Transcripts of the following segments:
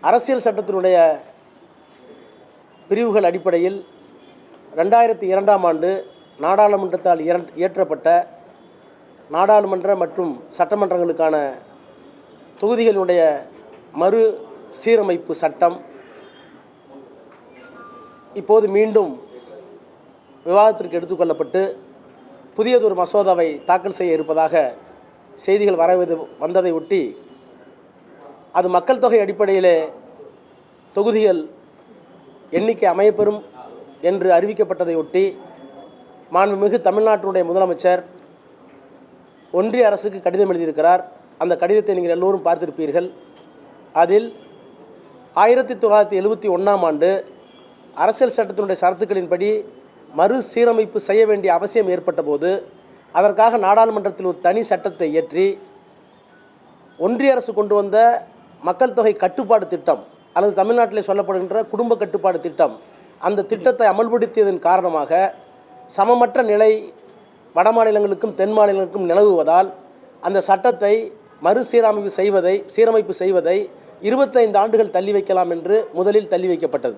அரசியல் சட்டத்தினுடைய பிரிவுகள் அடிப்படையில் 2002ஆம் ஆண்டு நாடாளுமன்றத்தால் இயற்றப்பட்ட நாடாளுமன்ற மற்றும் சட்டமன்றங்களுக்கான தொகுதிகளுடைய மறு சீரமைப்பு சட்டம் இப்போது மீண்டும் விவாதத்திற்கு எடுத்துக்கொள்ளப்பட்டு புதியதொரு மசோதாவை தாக்கல் செய்ய இருப்பதாக செய்திகள் வந்ததை ஒட்டி அது மக்கள் தொகை அடிப்படையிலே தொகுதிகள் எண்ணிக்கை அமையப்பெறும் என்று அறிவிக்கப்பட்டதை ஒட்டி மாண்புமிகு தமிழ்நாட்டினுடைய முதலமைச்சர் ஒன்றிய அரசுக்கு கடிதம் எழுதியிருக்கிறார். அந்த கடிதத்தை நீங்கள் எல்லோரும் பார்த்திருப்பீர்கள். அதில் 1971ஆம் ஆண்டு அரசியல் சட்டத்தினுடைய சரத்துக்களின்படி மறுசீரமைப்பு செய்ய வேண்டிய அவசியம் ஏற்பட்ட போது அதற்காக நாடாளுமன்றத்தில் ஒரு தனி சட்டத்தை இயற்றி ஒன்றிய அரசு கொண்டு வந்த மக்கள் தொகை கட்டுப்பாடு திட்டம் அல்லது தமிழ்நாட்டிலே சொல்லப்படுகின்ற குடும்ப கட்டுப்பாடு திட்டம், அந்த திட்டத்தை அமல்படுத்தியதன் காரணமாக சமமற்ற நிலை வட மாநிலங்களுக்கும் தென் மாநிலங்களுக்கும் நிலவுவதால் அந்த சட்டத்தை சீரமைப்பு செய்வதை 25 ஆண்டுகள் தள்ளி வைக்கலாம் என்று முதலில் தள்ளி வைக்கப்பட்டது.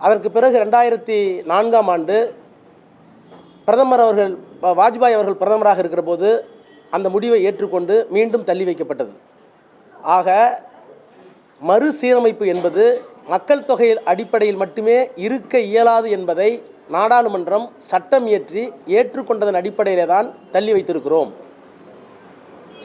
அதற்கு பிறகு 2004ஆம் ஆண்டு வாஜ்பாய் அவர்கள் பிரதமராக இருக்கிற போது அந்த முடிவை ஏற்றுக்கொண்டு மீண்டும் தள்ளி வைக்கப்பட்டது. ஆக மறுசீரமைப்பு என்பது மக்கள் தொகை அடிப்படையில் மட்டுமே இருக்க இயலாது என்பதை நாடாளுமன்றம் சட்டம் ஏற்றுக்கொண்டதன் அடிப்படையிலே தான் தள்ளி வைத்திருக்கிறோம்.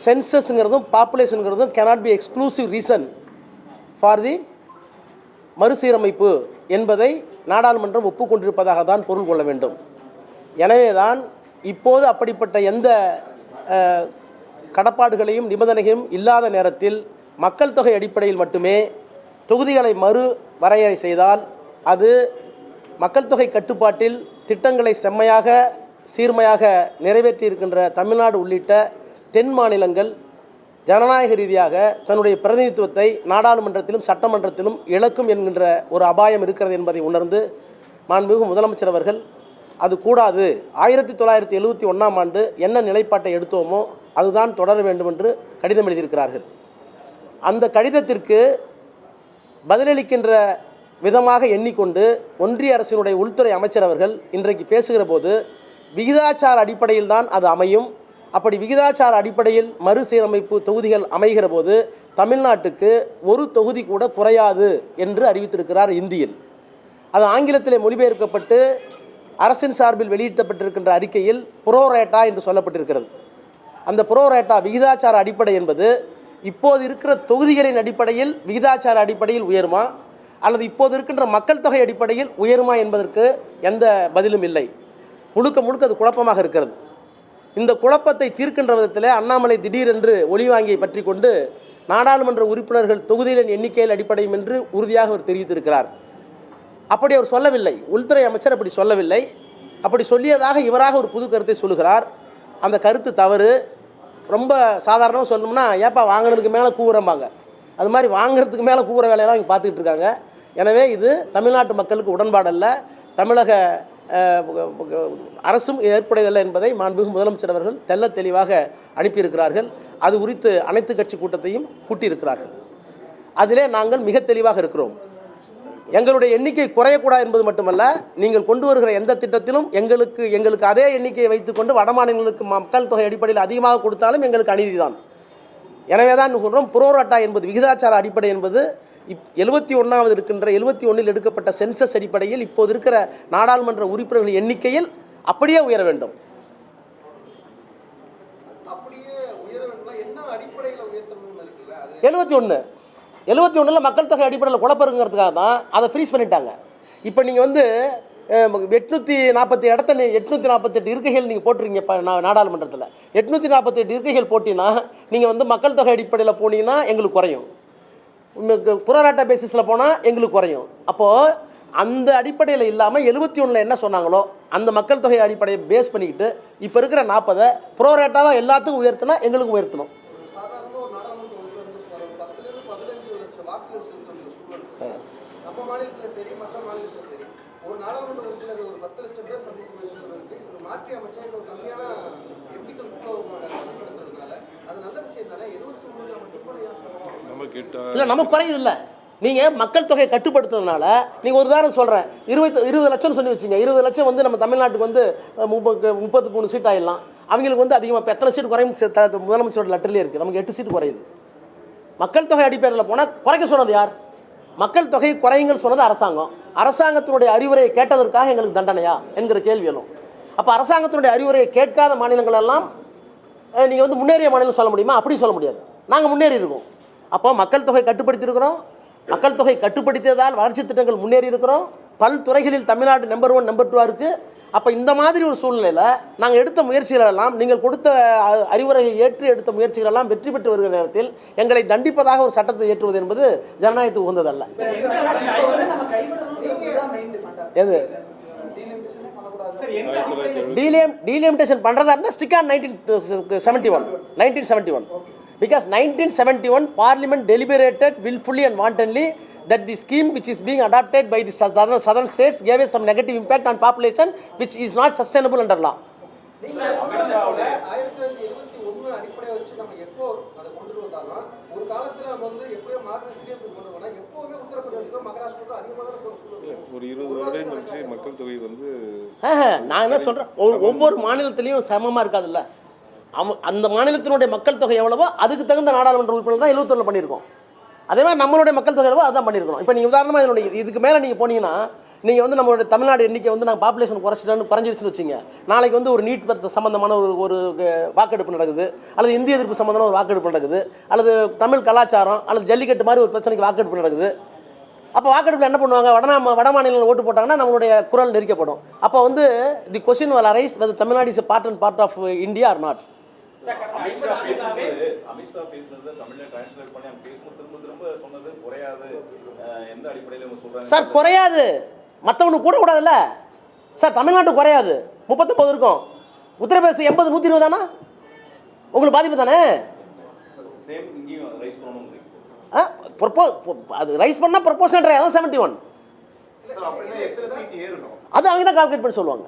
சென்சஸ்ங்கிறதும் பாப்புலேஷனுங்கிறதும் cannot be exclusive reason for the மறுசீரமைப்பு என்பதை நாடாளுமன்றம் ஒப்புக்கொண்டிருப்பதாக தான் பொருள் கொள்ள வேண்டும். எனவே தான் இப்போது அப்படிப்பட்ட எந்த கடப்பாடுகளையும் நிபந்தனையும் இல்லாத நேரத்தில் மக்கள் தொகை அடிப்படையில் மட்டுமே தொகுதிகளை மறு வரையறை செய்தால் அது மக்கள் தொகை கட்டுப்பாட்டில் திட்டங்களை சீர்மையாக நிறைவேற்றியிருக்கின்ற தமிழ்நாடு உள்ளிட்ட தென் மாநிலங்கள் ஜனநாயக ரீதியாக தன்னுடைய பிரதிநிதித்துவத்தை நாடாளுமன்றத்திலும் சட்டமன்றத்திலும் இழக்கும் என்கின்ற ஒரு அபாயம் இருக்கிறது என்பதை உணர்ந்து மாண்புமிகு முதலமைச்சர் அவர்கள் அது கூடாது, 1971ஆம் ஆண்டு என்ன நிலைப்பாட்டை எடுத்தோமோ அதுதான் தொடர வேண்டும் என்று கடிதம் எழுதியிருக்கிறார்கள். அந்த கடிதத்திற்கு பதிலளிக்கின்ற விதமாக எண்ணிக்கொண்டு ஒன்றிய அரசினுடைய உள்துறை அமைச்சர் அவர்கள் இன்றைக்கு பேசுகிற போது விகிதாச்சார அடிப்படையில் தான் அது அமையும். அப்படி விகிதாச்சார அடிப்படையில் மறுசீரமைப்பு தொகுதிகள் அமைகிற போது தமிழ்நாட்டுக்கு ஒரு தொகுதி கூட குறையாது என்று அறிவித்திருக்கிறார் இந்தியில். அது ஆங்கிலத்திலே மொழிபெயர்க்கப்பட்டு அரசின் சார்பில் வெளியிடப்பட்டிருக்கின்ற அறிக்கையில் புரோரேட்டா என்று சொல்லப்பட்டிருக்கிறது. அந்த புரோரேட்டா விகிதாச்சார அடிப்படை என்பது இப்போது இருக்கிற தொகுதிகளின் அடிப்படையில் விகிதாச்சார அடிப்படையில் உயருமா அல்லது இப்போது இருக்கின்ற மக்கள் தொகை அடிப்படையில் உயருமா என்பதற்கு எந்த பதிலும் இல்லை. முழுக்க அது குழப்பமாக இருக்கிறது. இந்த குழப்பத்தை தீர்க்கின்ற விதத்தில் அண்ணாமலை திடீரென்று ஒளிவாங்கியை பற்றி கொண்டு நாடாளுமன்ற உறுப்பினர்கள் தொகுதிகளின் எண்ணிக்கையில் அடிப்படையும் என்று உறுதியாக அவர் தெரிவித்திருக்கிறார். அப்படி அவர் சொல்லவில்லை. உள்துறை அமைச்சர் அப்படி சொல்லவில்லை. அப்படி சொல்லியதாக இவராக ஒரு புது கருத்தை சொல்லுகிறார். அந்த கருத்து தவறு. ரொம்ப சாதாரணமாக சொல்லணும்னா ஏப்பா வாங்கினதுக்கு மேலே கூவுறம்பாங்க, அது மாதிரி வாங்கிறதுக்கு மேலே கூவுற வேலையெல்லாம் இங்கே பார்த்துக்கிட்டு இருக்காங்க. எனவே இது தமிழ்நாட்டு மக்களுக்கு உடன்பாடல்ல, தமிழக அரசும் ஏற்புடையதல்ல என்பதை மாண்புமிகு முதலமைச்சர் அவர்கள் தெல்ல தெளிவாக அனுப்பியிருக்கிறார்கள். அது குறித்து அனைத்து கட்சி கூட்டத்தையும் கூட்டியிருக்கிறார்கள். அதிலே நாங்கள் மிக தெளிவாக இருக்கிறோம். எங்களுடைய எண்ணிக்கை குறையக்கூடாது என்பது மட்டுமல்ல, நீங்கள் கொண்டு வருகிற எந்த திட்டத்திலும் எங்களுக்கு அதே எண்ணிக்கையை வைத்துக்கொண்டு வட மாநிலங்களுக்கு மக்கள் தொகை அடிப்படையில் அதிகமாக கொடுத்தாலும் எங்களுக்கு அநீதி தான். எனவே தான் சொல்கிறோம், புரோரேட்டா என்பது விகிதாச்சார அடிப்படை என்பது 71வது இருக்கின்ற 71இல் எடுக்கப்பட்ட சென்சஸ் அடிப்படையில் இப்போது இருக்கிற நாடாளுமன்ற உறுப்பினர்கள் எண்ணிக்கையில் அப்படியே உயர வேண்டும். 71 மக்கள் தொகை அடிப்படையில் குழப்பருங்கிறதுக்காக தான் அதை ஃப்ரீஸ் பண்ணிட்டாங்க. இப்போ நீங்கள் 848 இருக்கைகள் நீங்கள் போட்டுருங்க. இப்போ நாடாளுமன்றத்தில் 848 இருக்கைகள் போட்டிங்கன்னா நீங்கள் மக்கள் தொகை அடிப்படையில் போனீங்கன்னா எங்களுக்கு குறையும், புரோரேட்டா பேசிஸில் போனால் எங்களுக்கு குறையும். அப்போது அந்த அடிப்படையில் இல்லாமல் 71 என்ன சொன்னாங்களோ அந்த மக்கள் தொகை அடிப்படையை பேஸ் பண்ணிக்கிட்டு இப்போ இருக்கிற 40 புரோரேட்டாவாக எல்லாத்துக்கும் உயர்த்தினா எங்களுக்கும் உயர்த்தணும். இல்லை நம்ம குறையுது இல்லை. நீங்கள் மக்கள் தொகையை கட்டுப்படுத்துறதுனால நீங்கள் ஒரு உதாரணம் சொல்கிறேன், 20 லட்சம்னு சொல்லி வச்சுங்க. 20 லட்சம் வந்து நம்ம தமிழ்நாட்டுக்கு வந்து 33 சீட் ஆகிடலாம். அவங்களுக்கு வந்து அதிகமாக இப்போ எத்தனை சீட் குறையும் முதலமைச்சரோட லெட்டர்லேயே இருக்குது. நமக்கு 8 சீட் குறையுது. மக்கள் தொகை அடிப்படையில் போனால் குறைக்க சொன்னது யார்? மக்கள் தொகை குறையுங்கள் சொன்னது அரசாங்கம். அரசாங்கத்தினுடைய அறிவுரையை கேட்டதற்காக எங்களுக்கு தண்டனையா என்கிற கேள்வி எழும். அப்போ அரசாங்கத்தினுடைய அறிவுரையை கேட்காத மாநிலங்கள் எல்லாம் நீங்கள் வந்து முன்னேறிய மாநிலம் சொல்ல முடியுமா? அப்படி சொல்ல முடியாது. நாங்கள் முன்னேறி இருக்கோம். அப்போ மக்கள் தொகை கட்டுப்படுத்தியிருக்கிறோம். மக்கள் தொகை கட்டுப்படுத்தியதால் வளர்ச்சி திட்டங்கள் முன்னேறி இருக்கிறோம். பல்துறைகளில் தமிழ்நாடு நம்பர் 1 நம்பர் 2 இருக்குது. அப்போ இந்த மாதிரி ஒரு சூழ்நிலையில் நாங்கள் எடுத்த முயற்சிகளெல்லாம், நீங்கள் கொடுத்த அறிவுரையை ஏற்று எடுத்த முயற்சிகளெல்லாம் வெற்றி பெற்று வருகிற நேரத்தில் எங்களை தண்டிப்பதாக ஒரு சட்டத்தை ஏற்றுவது என்பது ஜனநாயகத்துக்கு உகந்ததல்ல. எது டீலிமிட்டேஷன் பண்ணுறதா இருந்தால் stick on 1971 because 1971 Parliament deliberated willfully and wantonly that the scheme which is being adopted by the southern states gave us some negative impact on population which is not sustainable under law. நான் என்ன சொல்கிறேன், ஒவ்வொரு மாநிலத்திலையும் சமமாக இருக்காதுல்ல. அந்த மாநிலத்தினுடைய மக்கள் தொகை எவ்வளவோ அதுக்கு தகுந்த நாடாளுமன்ற உறுப்பினர் தான் 71 பண்ணியிருக்கோம். அதே மாதிரி நம்மளுடைய மக்கள் தொகை எவ்வளவோ அதுதான் பண்ணியிருக்கோம். இப்போ நீங்கள் உதாரணமாக இதனுடைய இதுக்கு மேலே நீங்கள் போனீங்கன்னா நீங்கள் வந்து நம்மளுடைய தமிழ்நாடு எண்ணிக்கை வந்து நாங்கள் பாப்புலேஷன் குறைஞ்சிருச்சுன்னு வச்சுங்க. நாளைக்கு வந்து ஒரு நீட் பர்த் சம்மந்தமான ஒரு வாக்கெடுப்பு நடக்குது, அல்லது இந்திய எதிர்ப்பு சம்மந்தமான ஒரு வாக்கெடுப்பு நடக்குது, அல்லது தமிழ் கலாச்சாரம் அல்லது ஜல்லிக்கட்டு மாதிரி ஒரு பிரச்சனைக்கு வாக்கெடுப்பு நடக்குது. அப்போ வாக்கெடுப்பில் என்ன பண்ணுவாங்க, வட மாநிலங்கள் ஓட்டு போட்டாங்கன்னா நம்மளுடைய குரல் நெரிக்கப்படும். அப்போ வந்து the question will arise whether Tamil Nadu is part and part of India or not. Sir குறையாது, மற்றவனுக்கு கூட கூடாதுல்ல சார். தமிழ்நாட்டுக்கு குறையாது, 39 இருக்கும். உத்தரப்பிரதேச 80 120 தானே, உங்களுக்கு பாதிப்பு தானே. அது ரைஸ் பண்ணால் ப்ரொபோஷனல் அதான் 71. அது அவங்க தான் கால்குலேட் பண்ணி சொல்லுவாங்க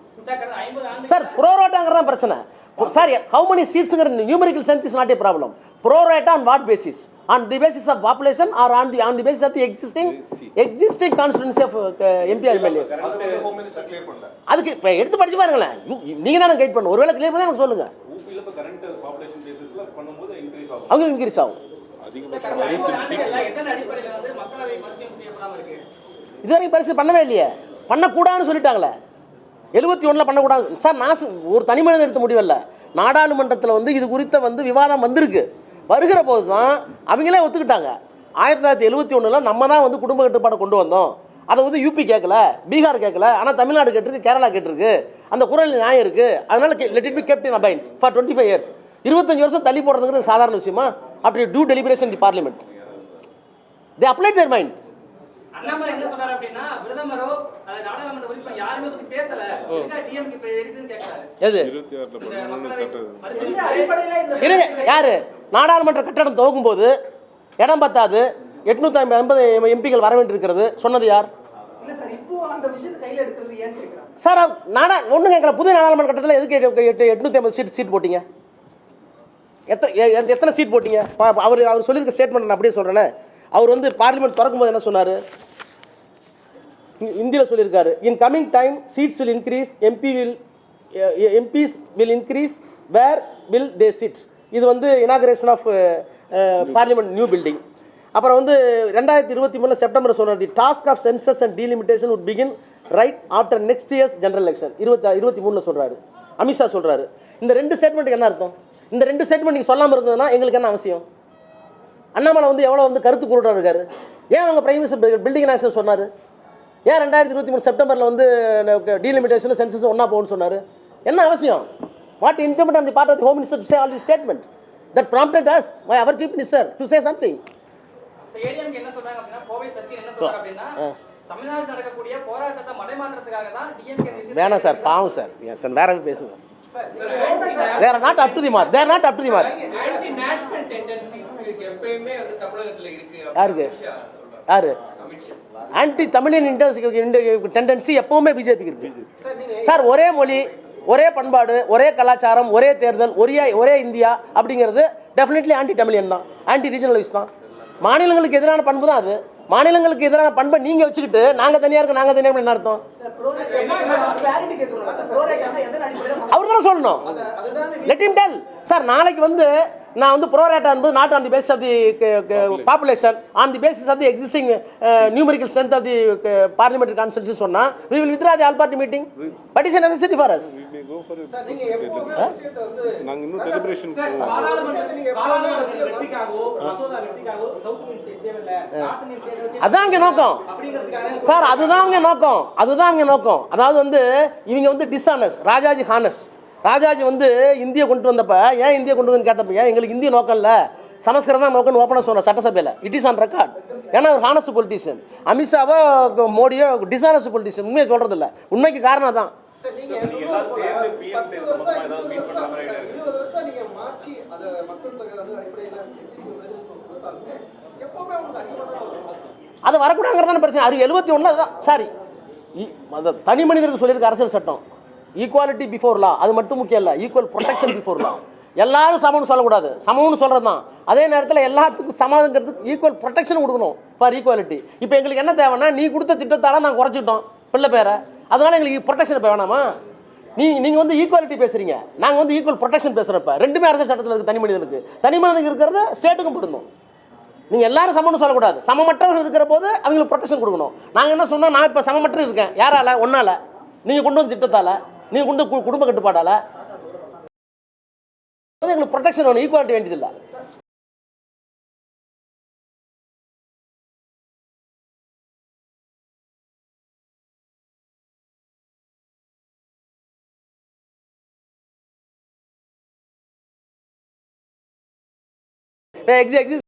சார். ப்ரோரோட்டாங்கிறது தான் பிரச்சனை sir. how many seatsங்கிற numerical strength is not a problem. Prorata on what basis? On the basis of population or on the basis of the existing constituency of MP or MLAs. அதுக்கு இப்போ எடுத்து படிச்சு பாருங்களேன், நீங்கள் தானே guide பண்ணணும். ஒருவேளை clear பண்ணி எனக்கு சொல்லுங்கள். அவங்க இன்க்ரீஸ் ஆகும். இதுவரைக்கும் பரிசு பண்ணவே இல்லையே, பண்ணக்கூடாதுன்னு சொல்லிட்டாங்களே. 71 பண்ணக்கூடாது சார். நான் ஒரு தனி மனிதன் எடுத்த முடிவல்ல, நாடாளுமன்றத்தில் வந்து இது குறித்த வந்து விவாதம் வந்திருக்கு. வருகிற போது தான் அவங்களே ஒத்துக்கிட்டாங்க. 1971 நம்ம தான் வந்து குடும்ப கட்டுப்பாடை கொண்டு வந்தோம். அதை வந்து யூபி கேட்கல, பீகார் கேட்கல, ஆனால் தமிழ்நாடு கேட்டிருக்கு, கேரளா கேட்டிருக்கு. அந்த குரல் நியாயம் இருக்குது. அதனால let it be kept in abeyance for 25 years. 25 வருஷம் தள்ளி போடுறதுங்கிறது சாதாரண விஷயமா? After due deliberation the parliament they applied their mind. Annamalai என்ன சொன்னார் அப்படின்னா, பிரதமரோ அல்லது நாடாளுமன்ற உறுப்பினர் யாருமே பத்தி பேசல, இதுக்கு டிஎம்கே இப்ப எடுத்துன்னு கேக்குறாரு. எது 26 யாரு நாடாளுமன்ற கட்டடம் துவக்கும் போது இடம் பத்தாது, 850 எம்பிகள் வர வேண்டியிருக்கிறது சொன்னது யார்? இல்ல சார், இப்போ அந்த விஷயத்தை கையில எடுக்கிறது ஏன் கேக்குறாங்க சார்? ஒண்ணு கேட்கற, புதிய நாடாளுமன்ற கட்டத்தில் எதுக்கு 850 சீட் போட்டீங்க? எத்தனை சீட் போட்டீங்க? அவர் சொல்லியிருக்க ஸ்டேட்மெண்ட் நான் அப்படியே சொல்றேனே. அவர் வந்து பார்லிமெண்ட் திறக்கும் போது என்ன சொன்னார்? இந்தியில் சொல்லியிருக்காரு, in coming time seats will increase, MPs will increase, where will they sit. இது வந்து inauguration of parliament new building. அப்புறம் வந்து 2023 செப்டம்பர் சொன்னார், the task of census and delimitation would begin right after next years general election. 23 சொல்கிறாரு, அமித்ஷா சொல்கிறாரு. இந்த 2 ஸ்டேட்மெண்ட்டுக்கு என்ன அர்த்தம்? இந்த 2 ஸ்டேட்மெண்ட் நீங்கள் சொல்லாமல் இருந்ததுன்னா எங்களுக்கு என்ன அவசியம்? அண்ணாமலை வந்து எவ்வளோ வந்து கருத்து கூறுறாரு இருக்காரு. ஏன் அவங்க பிரைம் மினிஸ்டர் பில்டிங் ஆக்ஷன் சொன்னார்? ஏன் 2023 செப்டம்பரில் வந்து டீலிமிட்டேஷன் சென்சஸ் ஒன்றா போகணும்னு சொன்னார்? என்ன அவசியம்? What incumbent on the part of the home minister to say all the statement that prompted us by our chief minister to say something. ADMK என்ன சொல்றாங்க அப்படின்னா, கோவை சத்தியன் என்ன சொல்றாங்க அப்படின்னா, தமிழ்நாடு நடக்கக்கூடிய போராட்டத்தை மடைமாற்றத்துக்காக தான் டிஎம்கே வேணாம் சார், பாவம் சார். எஸ் சார், வேற பேசுங்க. They are not up to the mark. They are not up to the mark. Anti national tendency எப்பவுமே வந்து தமிழகத்துல இருக்கு. யாரு ஆன்டி தமிழின் டெண்டன்சி எப்பவுமே பிஜேபிக்கு இருக்கு சார். ஒரே மொழி, ஒரே பண்பாடு, ஒரே கலாச்சாரம், ஒரே தேர்தல், ஒரே இந்தியா அப்படிங்கிறது டெஃபினெட்லி ஆன்டி தமிழியன் தான், ஆன்டி ரீஜனலிஸ்ட் தான். மாநிலங்களுக்கு எதிரான பண்பு தான் அது. மாநிலங்களுக்கு எதிரான பண்பை நீங்கள் வச்சுக்கிட்டு நாங்கள் தனியாக இருக்கோம், நாங்கள் தனியாக என்ன அர்த்தம்? அவர் தானே சொல்லணும். Let him del. சார் நாளைக்கு வந்து நான் வந்து ப்ரோரேட்டா என்பது not on the basis of the population, on the basis of the existing numerical strength of the parliamentary constituency சொன்னால் we will withdraw the all party meeting. What is a necessity for us? நாங்க இன்னும் deliberation அதான் இங்கே நோக்கம் sir, அதுதான் இங்கே நோக்கம், அதுதான் இங்கே நோக்கம். அதாவது வந்து இவங்க வந்து டிஸ்ஆனஸ்ட், ராஜாஜி ஹானஸ்ட். ராஜாஜி வந்து இந்தியை கொண்டு வந்தப்ப ஏன் இந்தியை கொண்டு வந்து கேட்டப்ப எங்களுக்கு இந்திய நோக்கம் இல்லை, சமஸ்கிருதம் தான் நோக்கம்னு ஓப்பனாக சொன்ன சட்டசபையில். It is on record. ஏன்னா ஒரு ஹானஸ்ட் பொலிட்டிஷியன். அமித்ஷாவோ மோடியோ டிஸ்ஆனஸ்ட் பொலிட்டிஷியன். உண்மையை சொல்கிறது இல்லை. உண்மைக்கு காரணம் தான். அது வரக்கூடாதுங்கிறதான பிரச்சனை. 71 அதுதான் சாரி தனி மனிதருக்கு சொல்லியிருக்கு அரசியல் சட்டம். ஈக்குவாலிட்டி பிஃபோர் லா, அது மட்டும் முக்கியம் இல்லை, ஈக்குவல் ப்ரொடெக்ஷன் பிஃபோர் லா. எல்லாரும் சமம்னு சொல்லக்கூடாது, சமம்னு சொல்கிறது தான். அதே நேரத்தில் எல்லாத்துக்கும் சமங்கிறதுக்கு ஈக்குவல் ப்ரொடெக்ஷன் கொடுக்கணும் ஃபார் ஈக்குவாலிட்டி. இப்போ எங்களுக்கு என்ன தேவைன்னா, நீ கொடுத்த திட்டத்தால் நாங்கள் குறைச்சிட்டோம் பிள்ளை பேரை, அதனால் எங்களுக்கு ப்ரொடெக்ஷன் இப்போ வேணாமா? நீங்கள் வந்து ஈக்குவாலிட்டி பேசுகிறீங்க, நாங்கள் வந்து ஈக்குவல் ப்ரொடெக்ஷன் பேசுகிறோம். இப்போ ரெண்டுமே அரசியல் சட்டத்தில் இருக்குது. தனி மனிதனுக்கு இருக்கிறது ஸ்டேட்டுக்கும் பொருந்தும். நீங்கள் எல்லாரும் சமம்னு சொல்லக்கூடாது, சமமற்றவர்கள் இருக்கிற போது அவங்களுக்கு ப்ரொடெக்ஷன் கொடுக்கணும். நாங்கள் என்ன சொன்னோம், நான் இப்போ சமமற்ற இருக்கேன், யாரால? ஒன்றால், நீங்கள் கொண்டு வந்து திட்டத்தால், நீங்கள் கொண்டு குடும்ப கட்டுப்பாடால் எங்களுக்கு ப்ரொடெக்ஷன் வேணும், ஈக்குவாலிட்டி வேண்டியதில்லை. exist